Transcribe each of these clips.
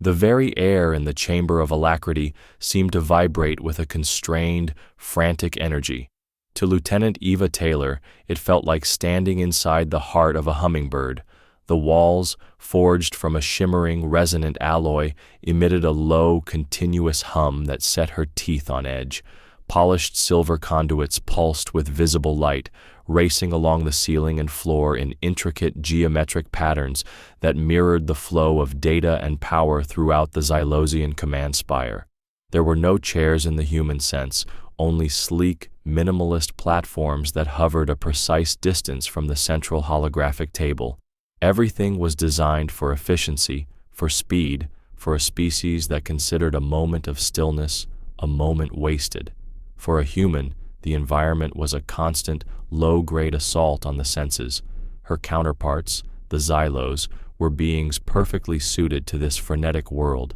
The very air in the chamber of alacrity seemed to vibrate with a constrained, frantic energy. To Lieutenant Eva Taylor, it felt like standing inside the heart of a hummingbird. The walls, forged from a shimmering, resonant alloy, emitted a low, continuous hum that set her teeth on edge. Polished silver conduits pulsed with visible light, racing along the ceiling and floor in intricate geometric patterns that mirrored the flow of data and power throughout the Xylosian command spire. There were no chairs in the human sense, only sleek, minimalist platforms that hovered a precise distance from the central holographic table. Everything was designed for efficiency, for speed, for a species that considered a moment of stillness a moment wasted. For a human, the environment was a constant, low-grade assault on the senses. Her counterparts, the Xylos, were beings perfectly suited to this frenetic world.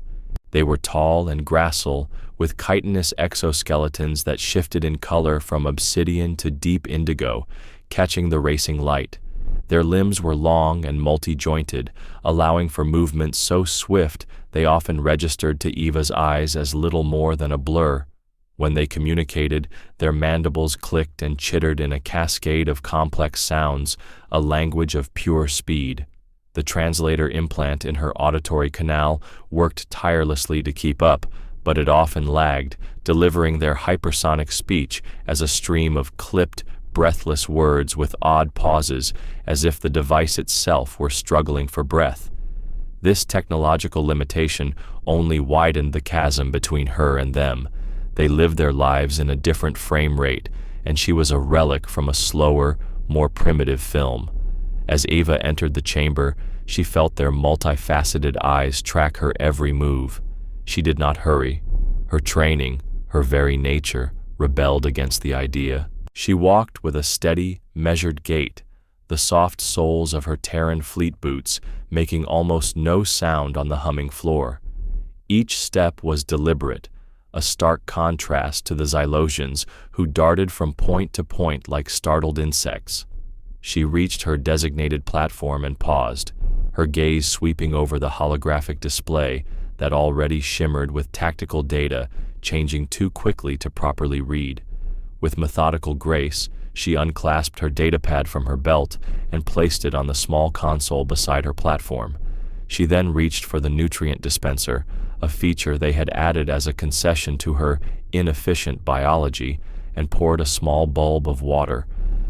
They were tall and gracile, with chitinous exoskeletons that shifted in color from obsidian to deep indigo, catching the racing light. Their limbs were long and multi-jointed, allowing for movements so swift they often registered to Eva's eyes as little more than a blur. When they communicated, their mandibles clicked and chittered in a cascade of complex sounds, a language of pure speed. The translator implant in her auditory canal worked tirelessly to keep up, but it often lagged, delivering their hypersonic speech as a stream of clipped, breathless words with odd pauses, as if the device itself were struggling for breath. This technological limitation only widened the chasm between her and them. They lived their lives in a different frame rate, and she was a relic from a slower, more primitive film. As Ava entered the chamber, she felt their multifaceted eyes track her every move. She did not hurry. Her training, her very nature, rebelled against the idea. She walked with a steady, measured gait, the soft soles of her Terran fleet boots making almost no sound on the humming floor. Each step was deliberate, a stark contrast to the Xylosians who darted from point to point like startled insects. She reached her designated platform and paused, her gaze sweeping over the holographic display that already shimmered with tactical data, changing too quickly to properly read. With methodical grace, she unclasped her datapad from her belt and placed it on the small console beside her platform. She then reached for the nutrient dispenser, a feature they had added as a concession to her inefficient biology, and poured a small bulb of water.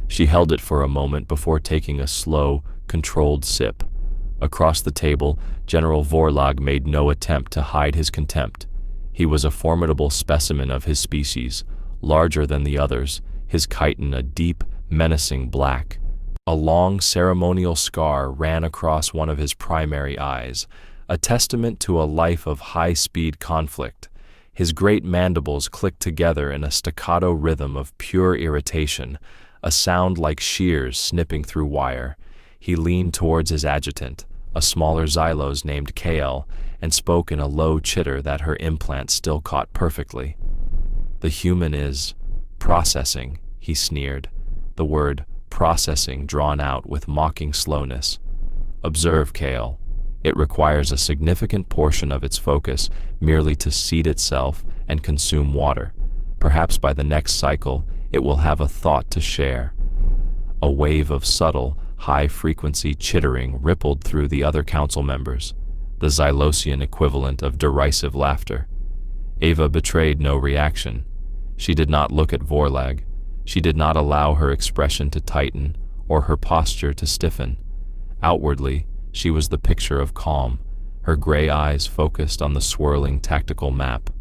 She held it for a moment before taking a slow, controlled sip. Across the table, General Vorlag made no attempt to hide his contempt. He was a formidable specimen of his species, larger than the others, his chitin a deep, menacing black. A long ceremonial scar ran across one of his primary eyes, a testament to a life of high-speed conflict. His great mandibles clicked together in a staccato rhythm of pure irritation, a sound like shears snipping through wire. He leaned towards his adjutant, a smaller Xylos named KL, and spoke in a low chitter that her implant still caught perfectly. "The human is processing," he sneered, the word processing drawn out with mocking slowness. "Observe, Kale. It requires a significant portion of its focus merely to seed itself and consume water. Perhaps by the next cycle, it will have a thought to share." A wave of subtle, high-frequency chittering rippled through the other council members, the Xylosian equivalent of derisive laughter. Ava betrayed no reaction. She did not look at Vorlag. She did not allow her expression to tighten or her posture to stiffen. Outwardly, she was the picture of calm, her gray eyes focused on the swirling tactical map.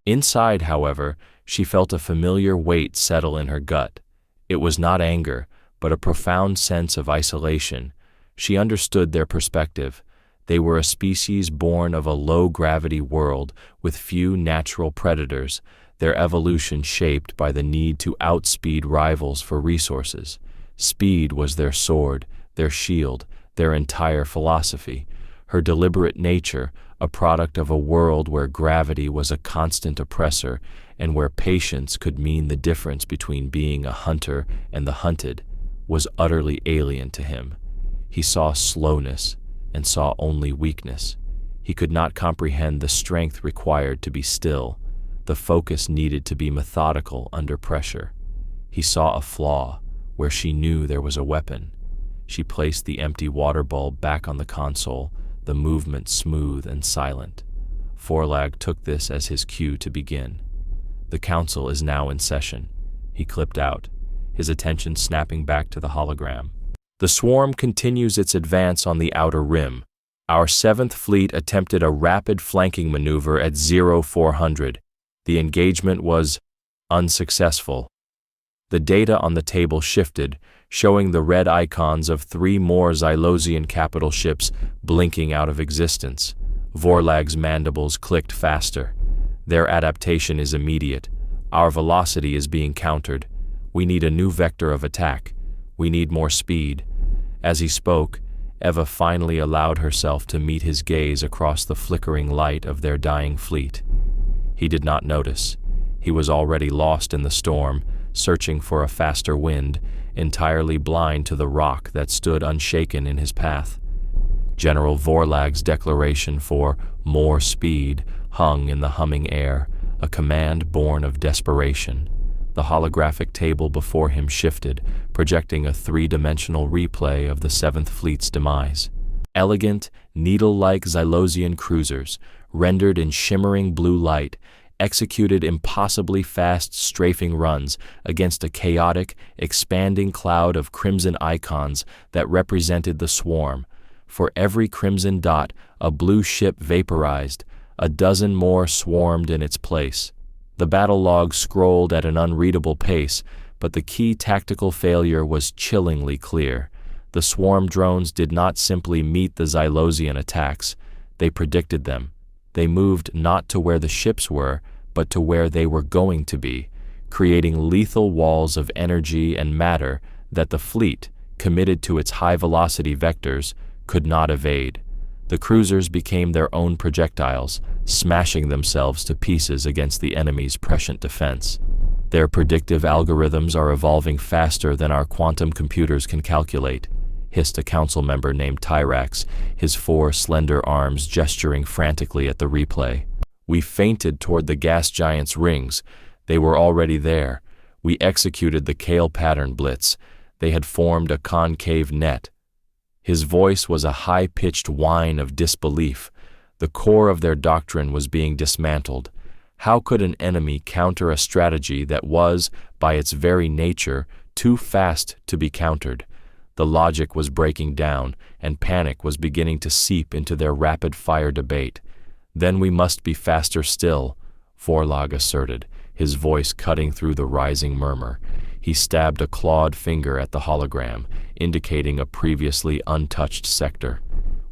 Inside, however, she felt a familiar weight settle in her gut. It was not anger, but a profound sense of isolation. She understood their perspective. They were a species born of a low-gravity world with few natural predators, their evolution shaped by the need to outspeed rivals for resources. Speed was their sword, their shield, their entire philosophy. Her deliberate nature, a product of a world where gravity was a constant oppressor and where patience could mean the difference between being a hunter and the hunted, was utterly alien to him. He saw slowness and saw only weakness. He could not comprehend the strength required to be still, the focus needed to be methodical under pressure. He saw a flaw where she knew there was a weapon. She placed the empty water bulb back on the console, the movement smooth and silent. Forlag took this as his cue to begin. The council is now in session. He clipped out, his attention snapping back to the hologram. The swarm continues its advance on the outer rim. Our 7th Fleet attempted a rapid flanking maneuver at 0400. The engagement was unsuccessful. The data on the table shifted, showing the red icons of 3 more Xylosian capital ships blinking out of existence. Vorlag's mandibles clicked faster. Their adaptation is immediate. Our velocity is being countered. We need a new vector of attack. We need more speed. As he spoke, Eva finally allowed herself to meet his gaze across the flickering light of their dying fleet. He did not notice. He was already lost in the storm, searching for a faster wind, entirely blind to the rock that stood unshaken in his path. General Vorlag's declaration for more speed hung in the humming air, a command born of desperation. The holographic table before him shifted, projecting a 3-dimensional replay of the 7th Fleet's demise. Elegant, needle-like Xylosian cruisers, rendered in shimmering blue light, executed impossibly fast strafing runs against a chaotic, expanding cloud of crimson icons that represented the swarm. For every crimson dot, a blue ship vaporized, a dozen more swarmed in its place. The battle log scrolled at an unreadable pace, but the key tactical failure was chillingly clear. The swarm drones did not simply meet the Xylosian attacks, they predicted them. They moved not to where the ships were, but to where they were going to be, creating lethal walls of energy and matter that the fleet, committed to its high-velocity vectors, could not evade. The cruisers became their own projectiles, smashing themselves to pieces against the enemy's prescient defense. Their predictive algorithms are evolving faster than our quantum computers can calculate, hissed a council member named Tyrax, his 4 slender arms gesturing frantically at the replay. We feinted toward the gas giant's rings. They were already there. We executed the Kale pattern blitz. They had formed a concave net. His voice was a high-pitched whine of disbelief. The core of their doctrine was being dismantled. How could an enemy counter a strategy that was, by its very nature, too fast to be countered? The logic was breaking down, and panic was beginning to seep into their rapid-fire debate. Then we must be faster still, Vorlag asserted, his voice cutting through the rising murmur. He stabbed a clawed finger at the hologram, indicating a previously untouched sector.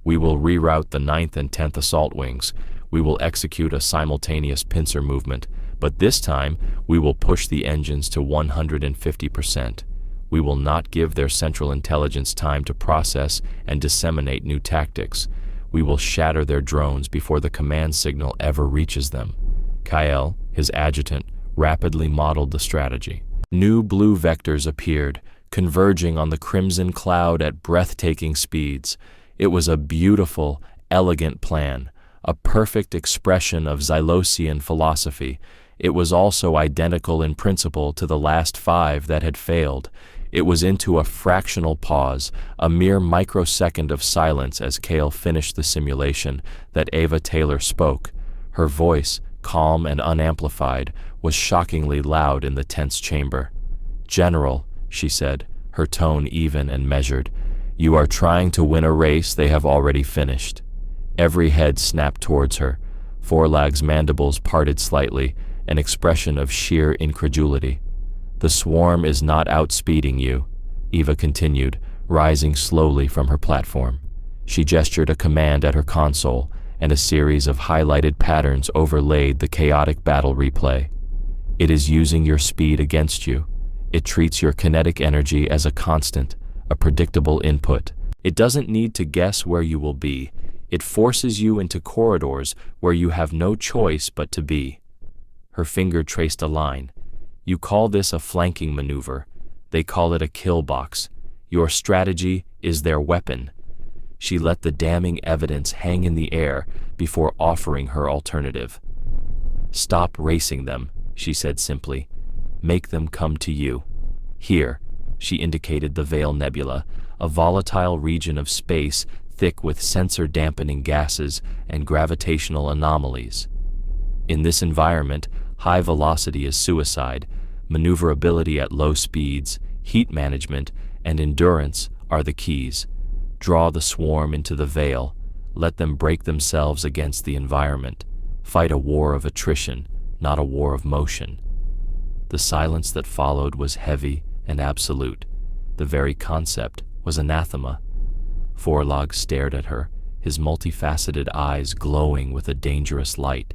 We will reroute the 9th and 10th assault wings. We will execute a simultaneous pincer movement, but this time we will push the engines to 150%. We will not give their central intelligence time to process and disseminate new tactics. We will shatter their drones before the command signal ever reaches them. Kael, his adjutant, rapidly modeled the strategy. New blue vectors appeared, converging on the crimson cloud at breathtaking speeds. It was a beautiful, elegant plan, a perfect expression of Xylosian philosophy. It was also identical in principle to the last 5 that had failed. It was into a fractional pause, a mere microsecond of silence as Kale finished the simulation, that Ava Taylor spoke. Her voice, calm and unamplified, was shockingly loud in the tense chamber. "General," she said, her tone even and measured, "you are trying to win a race they have already finished." Every head snapped towards her. Vorlag's mandibles parted slightly, an expression of sheer incredulity. "The swarm is not outspeeding you," Eva continued, rising slowly from her platform. She gestured a command at her console, and a series of highlighted patterns overlaid the chaotic battle replay. "It is using your speed against you. It treats your kinetic energy as a constant, a predictable input. It doesn't need to guess where you will be. It forces you into corridors where you have no choice but to be." Her finger traced a line. "You call this a flanking maneuver. They call it a kill box. Your strategy is their weapon." She let the damning evidence hang in the air before offering her alternative. "Stop racing them," she said simply. "Make them come to you. Here," she indicated the Veil Nebula, a volatile region of space thick with sensor-dampening gases and gravitational anomalies. In this environment, high velocity is suicide, maneuverability at low speeds, heat management, and endurance are the keys. Draw the swarm into the veil, let them break themselves against the environment. Fight a war of attrition, not a war of motion. The silence that followed was heavy and absolute. The very concept was anathema. Vorlog stared at her, his multifaceted eyes glowing with a dangerous light.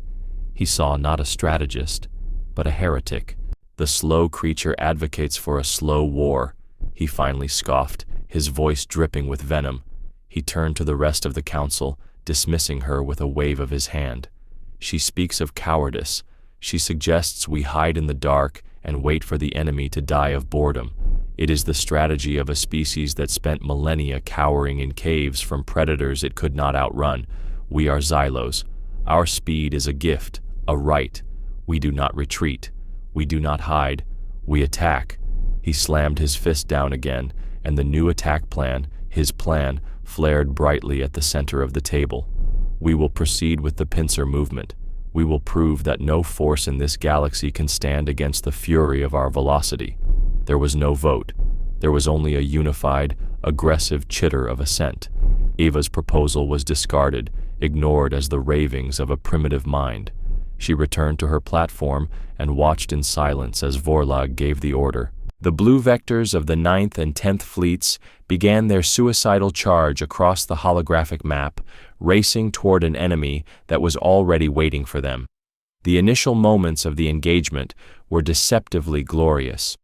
He saw not a strategist, but a heretic. "The slow creature advocates for a slow war," he finally scoffed, his voice dripping with venom. He turned to the rest of the council, dismissing her with a wave of his hand. "She speaks of cowardice. She suggests we hide in the dark and wait for the enemy to die of boredom. It is the strategy of a species that spent millennia cowering in caves from predators it could not outrun. We are Xylos. Our speed is a gift, a right. We do not retreat. We do not hide. We attack." He slammed his fist down again, and the new attack plan, his plan, flared brightly at the center of the table. "We will proceed with the pincer movement. We will prove that no force in this galaxy can stand against the fury of our velocity." There was no vote. There was only a unified, aggressive chitter of assent. Eva's proposal was discarded, ignored as the ravings of a primitive mind. She returned to her platform and watched in silence as Vorlog gave the order. The blue vectors of the 9th and 10th fleets began their suicidal charge across the holographic map, racing toward an enemy that was already waiting for them. The initial moments of the engagement were deceptively glorious.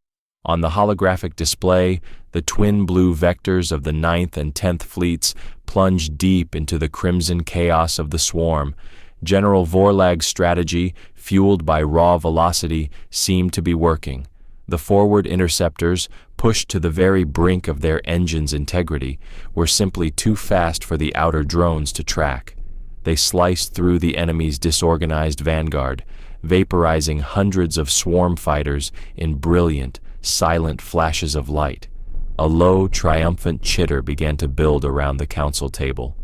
On the holographic display, the twin blue vectors of the 9th and 10th fleets plunged deep into the crimson chaos of the swarm. General Vorlag's strategy, fueled by raw velocity, seemed to be working. The forward interceptors, pushed to the very brink of their engine's integrity, were simply too fast for the outer drones to track. They sliced through the enemy's disorganized vanguard, vaporizing hundreds of swarm fighters in brilliant, silent flashes of light. A low, triumphant chitter began to build around the council table.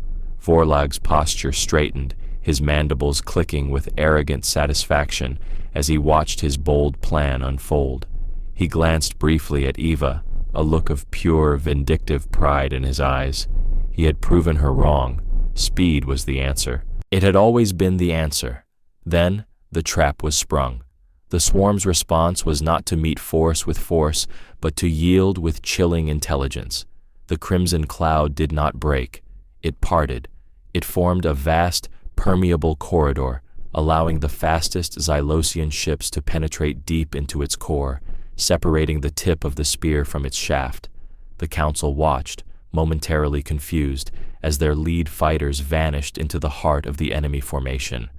Vorlag's posture straightened, his mandibles clicking with arrogant satisfaction as he watched his bold plan unfold. He glanced briefly at Eva, a look of pure, vindictive pride in his eyes. He had proven her wrong. Speed was the answer. It had always been the answer. Then, the trap was sprung. The swarm's response was not to meet force with force, but to yield with chilling intelligence. The crimson cloud did not break. It parted. It formed a vast, permeable corridor, allowing the fastest Xylosian ships to penetrate deep into its core, separating the tip of the spear from its shaft. The council watched, momentarily confused, as their lead fighters vanished into the heart of the enemy formation.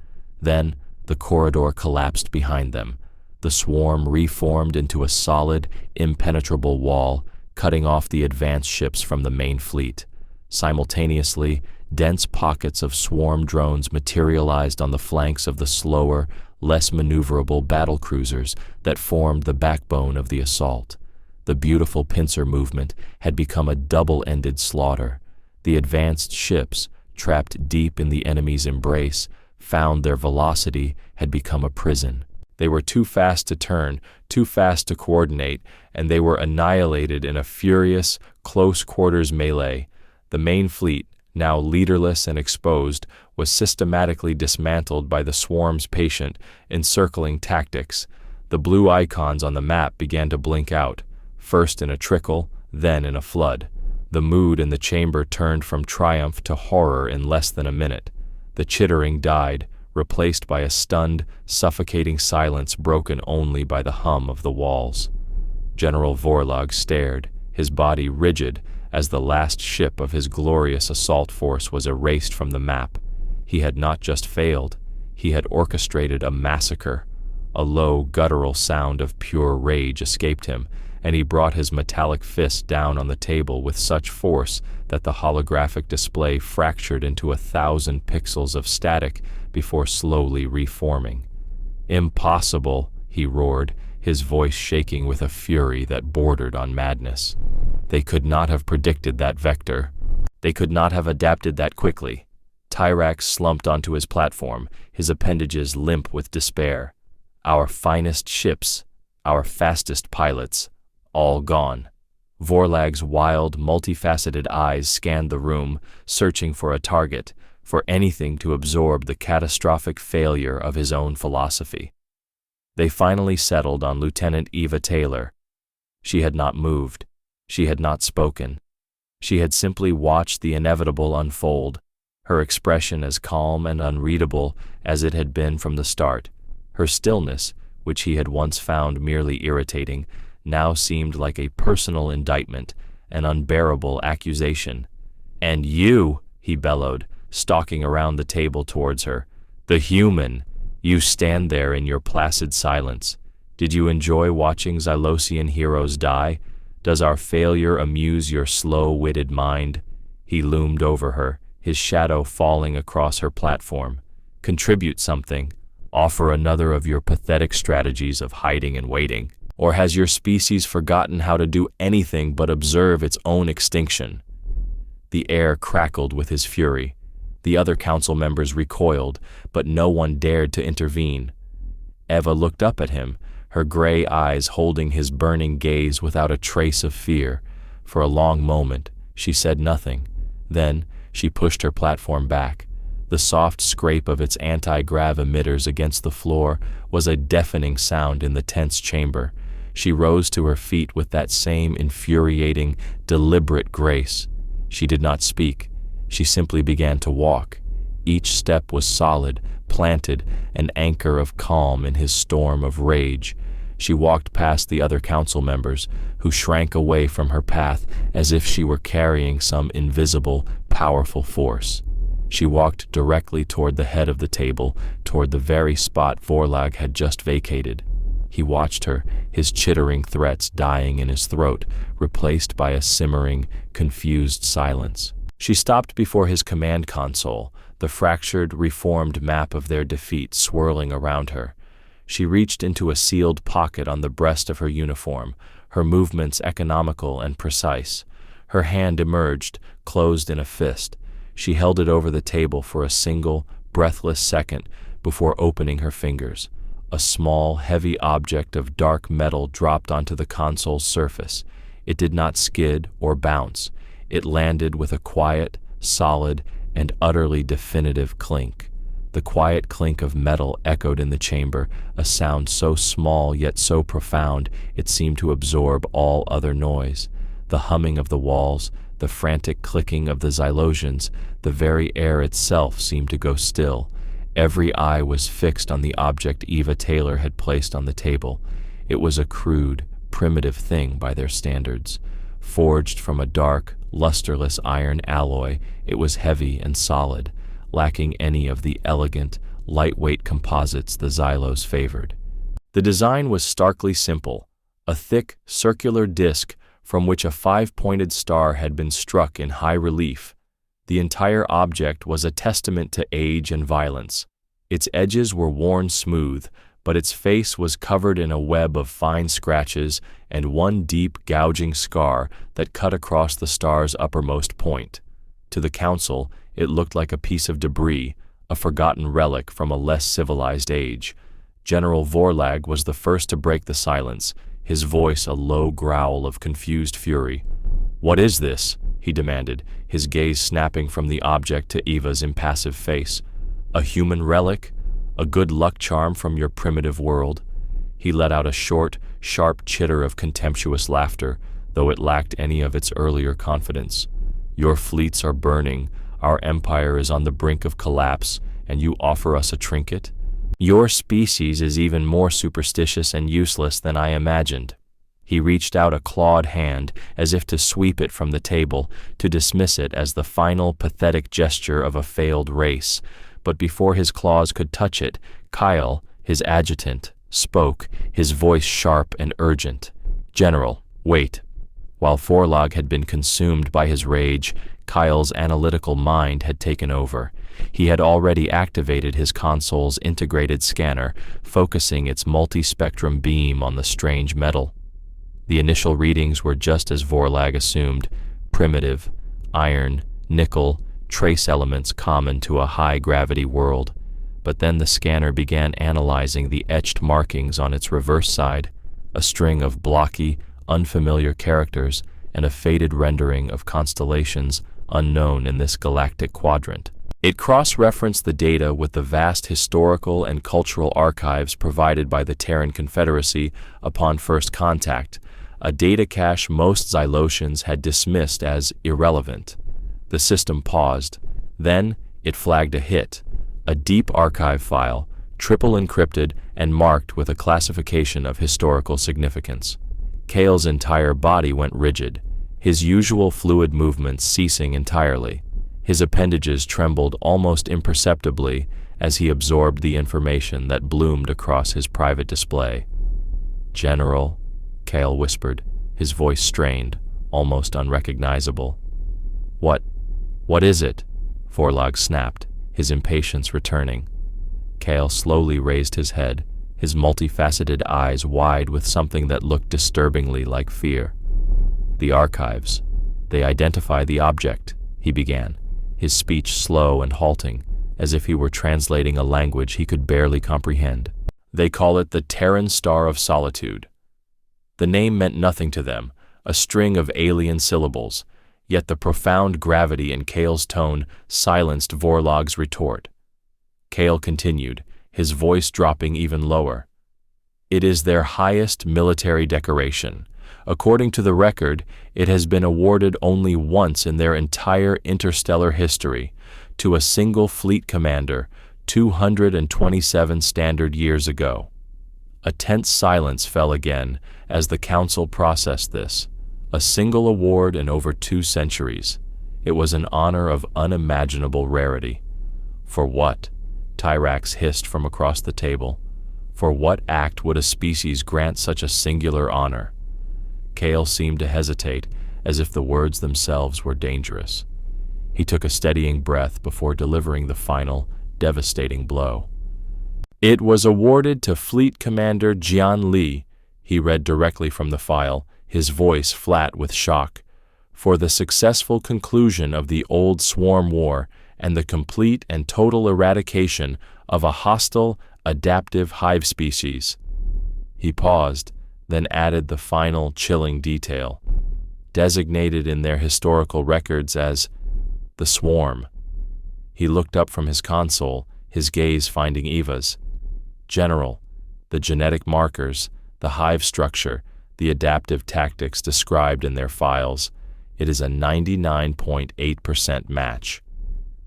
Then, the corridor collapsed behind them. The swarm reformed into a solid, impenetrable wall, cutting off the advance ships from the main fleet. Simultaneously, dense pockets of swarm drones materialized on the flanks of the slower, less maneuverable battlecruisers that formed the backbone of the assault. The beautiful pincer movement had become a double-ended slaughter. The advanced ships, trapped deep in the enemy's embrace, found their velocity had become a prison. They were too fast to turn, too fast to coordinate, and they were annihilated in a furious, close-quarters melee. The main fleet, now leaderless and exposed, was systematically dismantled by the swarm's patient, encircling tactics. The blue icons on the map began to blink out, first in a trickle, then in a flood. The mood in the chamber turned from triumph to horror in less than a minute. The chittering died, replaced by a stunned, suffocating silence broken only by the hum of the walls. General Vorlog stared, his body rigid, as the last ship of his glorious assault force was erased from the map. He had not just failed, he had orchestrated a massacre. A low, guttural sound of pure rage escaped him, and he brought his metallic fist down on the table with such force that the holographic display fractured into 1,000 pixels of static before slowly reforming. "Impossible," he roared, his voice shaking with a fury that bordered on madness. "They could not have predicted that vector. They could not have adapted that quickly." Tyrax slumped onto his platform, his appendages limp with despair. "Our finest ships, our fastest pilots, all gone." Vorlag's wild, multifaceted eyes scanned the room, searching for a target, for anything to absorb the catastrophic failure of his own philosophy. They finally settled on Lieutenant Eva Taylor. She had not moved. She had not spoken. She had simply watched the inevitable unfold, her expression as calm and unreadable as it had been from the start. Her stillness, which he had once found merely irritating, now seemed like a personal indictment, an unbearable accusation. "And you," he bellowed, stalking around the table towards her, "the human, you stand there in your placid silence. Did you enjoy watching Xylosian heroes die? Does our failure amuse your slow-witted mind?" He loomed over her, his shadow falling across her platform. "Contribute something. Offer another of your pathetic strategies of hiding and waiting. Or has your species forgotten how to do anything but observe its own extinction?" The air crackled with his fury. The other council members recoiled, but no one dared to intervene. Eva looked up at him, her gray eyes holding his burning gaze without a trace of fear. For a long moment, she said nothing. Then, she pushed her platform back. The soft scrape of its anti-grav emitters against the floor was a deafening sound in the tense chamber. She rose to her feet with that same infuriating, deliberate grace. She did not speak. She simply began to walk. Each step was solid, planted, an anchor of calm in his storm of rage. She walked past the other council members, who shrank away from her path as if she were carrying some invisible, powerful force. She walked directly toward the head of the table, toward the very spot Vorlag had just vacated. He watched her, his chittering threats dying in his throat, replaced by a simmering, confused silence. She stopped before his command console, the fractured, reformed map of their defeat swirling around her. She reached into a sealed pocket on the breast of her uniform, her movements economical and precise. Her hand emerged, closed in a fist. She held it over the table for a single, breathless second before opening her fingers. A small, heavy object of dark metal dropped onto the console's surface. It did not skid or bounce. It landed with a quiet, solid, and utterly definitive clink. The quiet clink of metal echoed in the chamber, a sound so small yet so profound it seemed to absorb all other noise. The humming of the walls, the frantic clicking of the Xylosians, the very air itself seemed to go still. Every eye was fixed on the object Eva Taylor had placed on the table. It was a crude, primitive thing by their standards. Forged from a dark, lusterless iron alloy, it was heavy and solid, lacking any of the elegant, lightweight composites the Xylos favored. The design was starkly simple, a thick, circular disc from which a 5-pointed star had been struck in high relief. The entire object was a testament to age and violence. Its edges were worn smooth, but its face was covered in a web of fine scratches and one deep, gouging scar that cut across the star's uppermost point. To the council, it looked like a piece of debris, a forgotten relic from a less civilized age. General Vorlag was the first to break the silence, his voice a low growl of confused fury. "What is this?" he demanded, his gaze snapping from the object to Eva's impassive face. "A human relic? A good luck charm from your primitive world?" He let out a short, sharp chitter of contemptuous laughter, though it lacked any of its earlier confidence. "Your fleets are burning, our empire is on the brink of collapse, and you offer us a trinket? Your species is even more superstitious and useless than I imagined." He reached out a clawed hand as if to sweep it from the table, to dismiss it as the final pathetic gesture of a failed race. But before his claws could touch it, Kyle, his adjutant, spoke, his voice sharp and urgent. "General, Wait. While Forlog had been consumed by his rage, Kyle's analytical mind had taken over. He had already activated his console's integrated scanner, focusing its multi-spectrum beam on the strange metal. The initial readings were just as Vorlag assumed: primitive, iron, nickel, trace elements common to a high-gravity world. But then the scanner began analyzing the etched markings on its reverse side, a string of blocky, unfamiliar characters and a faded rendering of constellations unknown in this galactic quadrant. It cross-referenced the data with the vast historical and cultural archives provided by the Terran Confederacy upon first contact, a data cache most Xylosians had dismissed as irrelevant. The system paused. Then it flagged a hit, a deep archive file, triple encrypted and marked with a classification of historical significance. Kale's entire body went rigid, his usual fluid movements ceasing entirely. His appendages trembled almost imperceptibly as he absorbed the information that bloomed across his private display. "General," Kale whispered, his voice strained, almost unrecognizable. What is it?" Forlog snapped, his impatience returning. Kale slowly raised his head, his multifaceted eyes wide with something that looked disturbingly like fear. "The archives. They identify the object," he began, his speech slow and halting, as if he were translating a language he could barely comprehend. "They call it the Terran Star of Solitude." The name meant nothing to them, a string of alien syllables, yet the profound gravity in Kale's tone silenced Vorlog's retort. Kale continued, his voice dropping even lower. "It is their highest military decoration. According to the record, it has been awarded only once in their entire interstellar history, to a single fleet commander 227 standard years ago." A tense silence fell again as the council processed this. A single award in over 2 centuries. It was an honor of unimaginable rarity. For what? Tyrax hissed from across the table. For what act would a species grant such a singular honor? Kale seemed to hesitate, as if the words themselves were dangerous. He took a steadying breath before delivering the final, devastating blow. "It was awarded to Fleet Commander Jian Li," he read directly from the file, his voice flat with shock, "for the successful conclusion of the Old Swarm War and the complete and total eradication of a hostile, adaptive hive species." He paused, then added the final chilling detail. Designated in their historical records as the Swarm. He looked up from his console, his gaze finding Eva's. "General, the genetic markers, the hive structure, the adaptive tactics described in their files, it is a 99.8% match."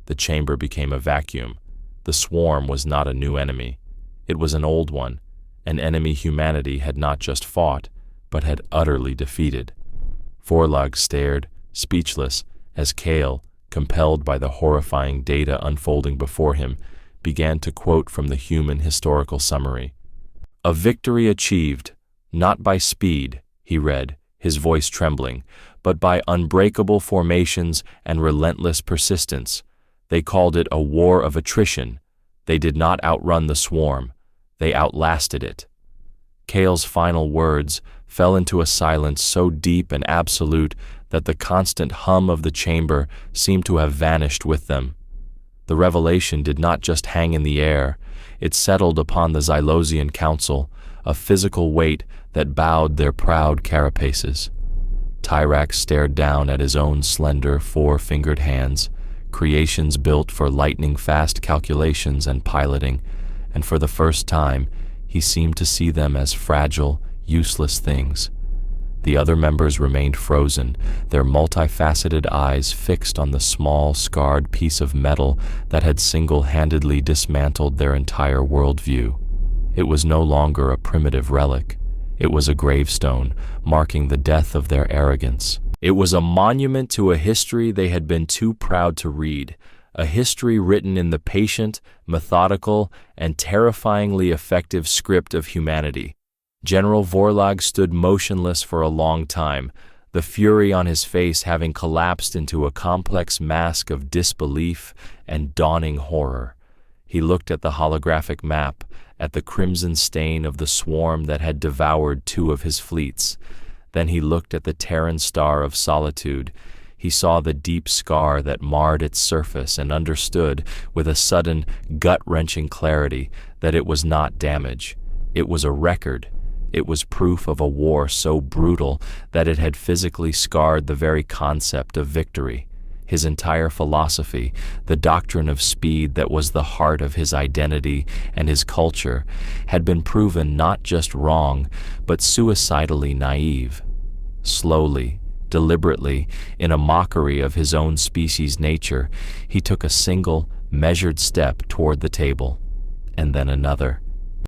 The chamber became a vacuum. The Swarm was not a new enemy. It was an old one, an enemy humanity had not just fought, but had utterly defeated. Forlog stared, speechless, as Kale, compelled by the horrifying data unfolding before him, began to quote from the human historical summary. "A victory achieved, not by speed," he read, his voice trembling, "but by unbreakable formations and relentless persistence. They called it a war of attrition. They did not outrun the Swarm. They outlasted it." Kale's final words fell into a silence so deep and absolute that the constant hum of the chamber seemed to have vanished with them. The revelation did not just hang in the air, it settled upon the Xylosian Council, a physical weight that bowed their proud carapaces. Tyrax stared down at his own slender, 4-fingered hands, creations built for lightning-fast calculations and piloting, and for the first time, he seemed to see them as fragile, useless things. The other members remained frozen, their multifaceted eyes fixed on the small, scarred piece of metal that had single-handedly dismantled their entire worldview. It was no longer a primitive relic. It was a gravestone, marking the death of their arrogance. It was a monument to a history they had been too proud to read, a history written in the patient, methodical, and terrifyingly effective script of humanity. General Vorlag stood motionless for a long time, the fury on his face having collapsed into a complex mask of disbelief and dawning horror. He looked at the holographic map, at the crimson stain of the swarm that had devoured two of his fleets. Then he looked at the Terran star of solitude. He saw the deep scar that marred its surface and understood, with a sudden, gut-wrenching clarity, that it was not damage. It was a record. It was proof of a war so brutal that it had physically scarred the very concept of victory. His entire philosophy, the doctrine of speed that was the heart of his identity and his culture, had been proven not just wrong, but suicidally naive. Slowly, deliberately, in a mockery of his own species' nature, he took a single, measured step toward the table, and then another.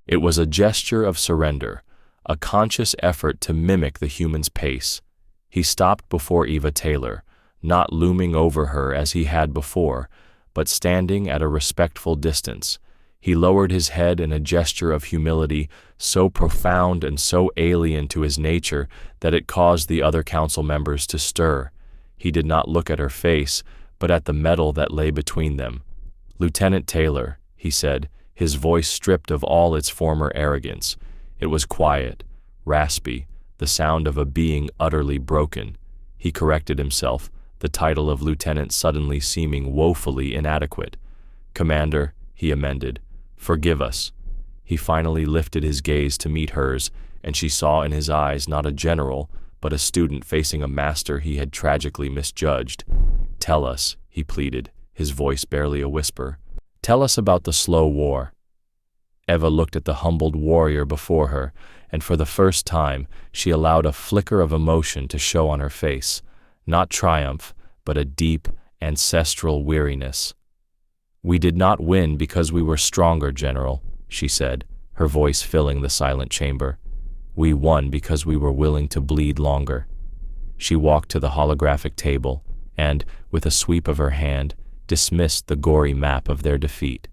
It was a gesture of surrender, a conscious effort to mimic the human's pace. He stopped before Eva Taylor, not looming over her as he had before, but standing at a respectful distance. He lowered his head in a gesture of humility so profound and so alien to his nature that it caused the other council members to stir. He did not look at her face, but at the metal that lay between them. "Lieutenant Taylor," he said, his voice stripped of all its former arrogance. It was quiet, raspy, the sound of a being utterly broken. He corrected himself, the title of lieutenant suddenly seeming woefully inadequate. "Commander," he amended, "forgive us." He finally lifted his gaze to meet hers, and she saw in his eyes not a general, but a student facing a master he had tragically misjudged. "Tell us," he pleaded, his voice barely a whisper. "Tell us about the slow war." Eva looked at the humbled warrior before her, and for the first time she allowed a flicker of emotion to show on her face. Not triumph, but a deep, ancestral weariness. "We did not win because we were stronger, General," she said, her voice filling the silent chamber. "We won because we were willing to bleed longer." She walked to the holographic table and, with a sweep of her hand, dismissed the gory map of their defeat.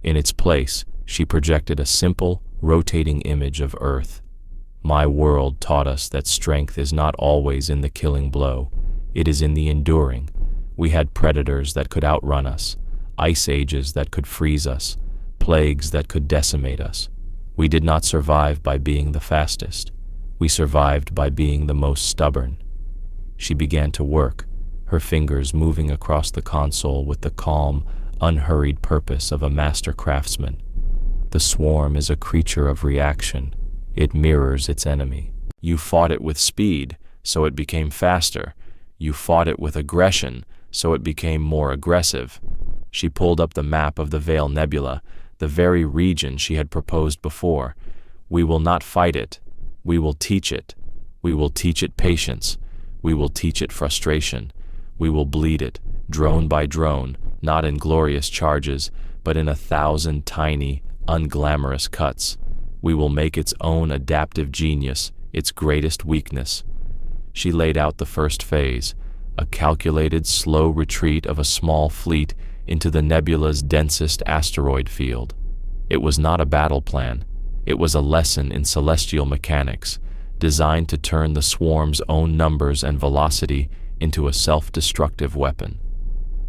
In its place, she projected a simple, rotating image of Earth. "My world taught us that strength is not always in the killing blow. It is in the enduring. We had predators that could outrun us, ice ages that could freeze us, plagues that could decimate us. We did not survive by being the fastest. We survived by being the most stubborn." She began to work, her fingers moving across the console with the calm, unhurried purpose of a master craftsman. "The swarm is a creature of reaction. It mirrors its enemy. You fought it with speed, so it became faster. You fought it with aggression, so it became more aggressive." She pulled up the map of the Veil Nebula, the very region she had proposed before. "We will not fight it. We will teach it. We will teach it patience. We will teach it frustration. We will bleed it, drone by drone, not in glorious charges, but in 1,000 tiny, unglamorous cuts. We will make its own adaptive genius its greatest weakness." She laid out the first phase, a calculated, slow retreat of a small fleet into the nebula's densest asteroid field. It was not a battle plan. It was a lesson in celestial mechanics, designed to turn the swarm's own numbers and velocity into a self-destructive weapon.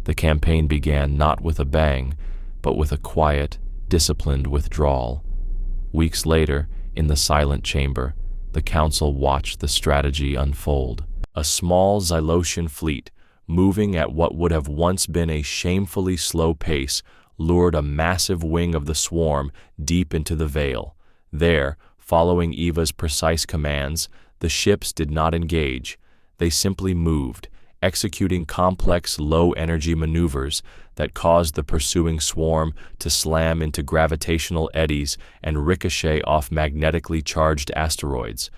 The campaign began not with a bang, but with a quiet, disciplined withdrawal. Weeks later, in the silent chamber, the council watched the strategy unfold. A small Xylosian fleet, moving at what would have once been a shamefully slow pace, lured a massive wing of the swarm deep into the Veil. There, following Eva's precise commands, the ships did not engage. They simply moved, executing complex low-energy maneuvers that caused the pursuing swarm to slam into gravitational eddies and ricochet off magnetically charged asteroids.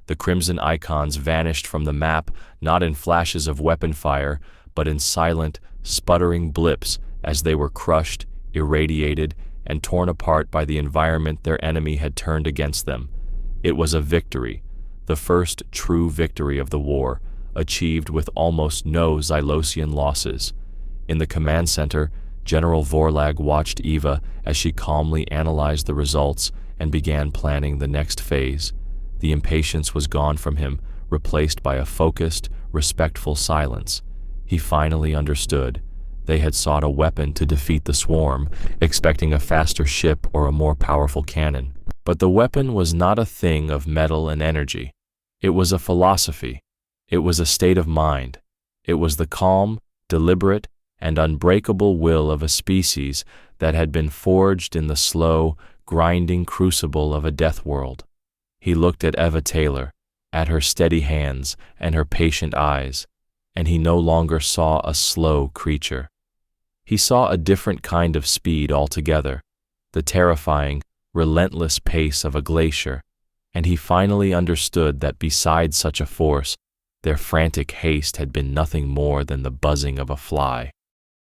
The crimson icons vanished from the map not in flashes of weapon fire, but in silent, sputtering blips as they were crushed, irradiated, and torn apart by the environment their enemy had turned against them. It was a victory, the first true victory of the war, achieved with almost no Xylosian losses. In the command center, General Vorlag watched Eva as she calmly analyzed the results and began planning the next phase. The impatience was gone from him, replaced by a focused, respectful silence. He finally understood. They had sought a weapon to defeat the swarm, expecting a faster ship or a more powerful cannon. But the weapon was not a thing of metal and energy. It was a philosophy. It was a state of mind. It was the calm, deliberate, and unbreakable will of a species that had been forged in the slow, grinding crucible of a death world. He looked at Eva Taylor, at her steady hands and her patient eyes, and he no longer saw a slow creature. He saw a different kind of speed altogether, the terrifying, relentless pace of a glacier, and he finally understood that beside such a force, their frantic haste had been nothing more than the buzzing of a fly.